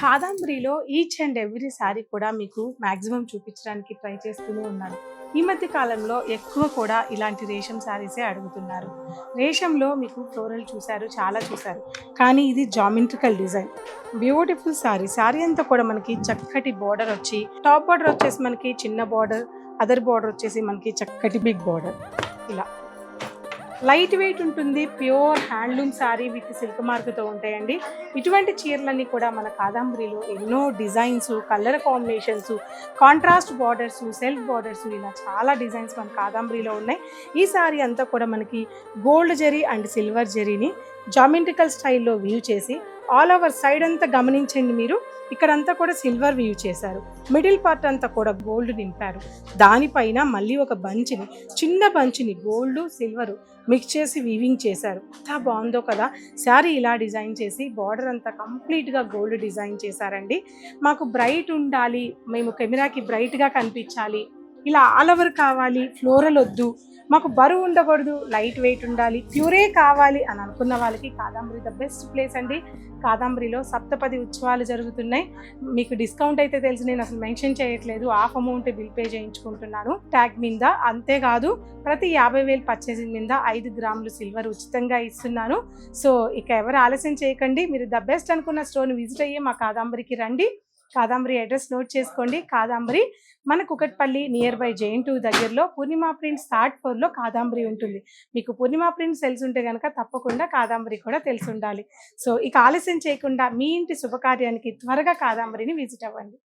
కాదంబరిలో each and every sorry కూడా మీకు maximum చూపించడానికి ట్రై చేస్తూనే ఉన్నాను. ఈ మధ్య కాలంలో ఎక్కువ కూడా ఇలాంటి రేషం శారీసే అడుగుతున్నారు. రేషంలో మీకు ఫ్లోరల్ చూశారు, చాలా చూశారు. కానీ ఇది geometrical design. Beautiful sari. Sari అంతా కూడా మనకి చక్కటి బార్డర్ వచ్చి, టాప్ బార్డర్ వచ్చేసి మనకి చిన్న బార్డర్, అదర్ బార్డర్ వచ్చేసి మనకి చక్కటి బిగ్ బార్డర్. ఇలా లైట్ వెయిట్ ఉంటుంది. Pure handloom sari with silk మార్క్తో ఉంటాయండి. ఇటువంటి చీరలన్నీ కూడా మన కాదంబరిలో ఎన్నో designs, colour combinations, contrast borders, self borders, ఇలా చాలా డిజైన్స్ మన కాదంబరిలో ఉన్నాయి. ఈ శారీ అంతా కూడా మనకి గోల్డ్ జరీ అండ్ సిల్వర్ జరీని జామెట్రికల్ స్టైల్లో వ్యూ చేసి ఆల్ ఓవర్ సైడ్ అంతా గమనించండి మీరు, ఇక్కడంతా కూడా సిల్వర్ వ్యూ చేశారు. మిడిల్ పార్ట్ అంతా కూడా గోల్డ్ నింపారు. దానిపైన మళ్ళీ ఒక బంచిని, చిన్న బంచిని గోల్డ్ సిల్వర్ మిక్స్ చేసి వీవింగ్ చేశారు. ఎంత బాగుందో కదా. శారీ ఇలా డిజైన్ చేసి బార్డర్ అంతా కంప్లీట్గా గోల్డ్ డిజైన్ చేశారండి. మాకు బ్రైట్ ఉండాలి, మేము కెమెరాకి బ్రైట్గా కనిపించాలి, ఇలా ఆల్ ఓవర్ కావాలి, ఫ్లోరల్ వద్దు, మాకు బరువు ఉండకూడదు, లైట్ వెయిట్ ఉండాలి, ప్యూరే కావాలి అని అనుకున్న వాళ్ళకి కాదంబరి ద బెస్ట్ ప్లేస్ అండి. కాదంబరిలో సప్తపది ఉత్సవాలు జరుగుతున్నాయి. మీకు డిస్కౌంట్ అయితే తెలిసి నేను అసలు మెన్షన్ చేయట్లేదు, హాఫ్ అమౌంట్ బిల్ పే చేయించుకుంటున్నాను ట్యాగ్ మీద. అంతేకాదు ప్రతి 50,000 పర్చేసింగ్ మీద 5 గ్రాములు సిల్వర్ ఉచితంగా ఇస్తున్నాను. సో ఇక ఎవరు ఆలస్యం చేయకండి, మీరు ద బెస్ట్ అనుకున్న స్టోర్ని విజిట్ అయ్యి మా కాదంబరికి రండి. కాదంబరి అడ్రస్ నోట్ చేసుకోండి. కాదంబరి మన కుకట్పల్లి నియర్ బై జైన్2 దగ్గరలో పూర్ణిమ ప్రింట్స్ థర్డ్ ఫ్లోర్లో కాదంబరి ఉంటుంది. మీకు పూర్ణిమ ప్రింట్స్ తెలిసి ఉంటే కనుక తప్పకుండా కాదంబరి కూడా తెలిసి ఉండాలి. సో ఇక ఆలస్యం చేయకుండా మీ ఇంటి శుభకార్యానికి త్వరగా కాదంబరిని విజిట్ అవ్వండి.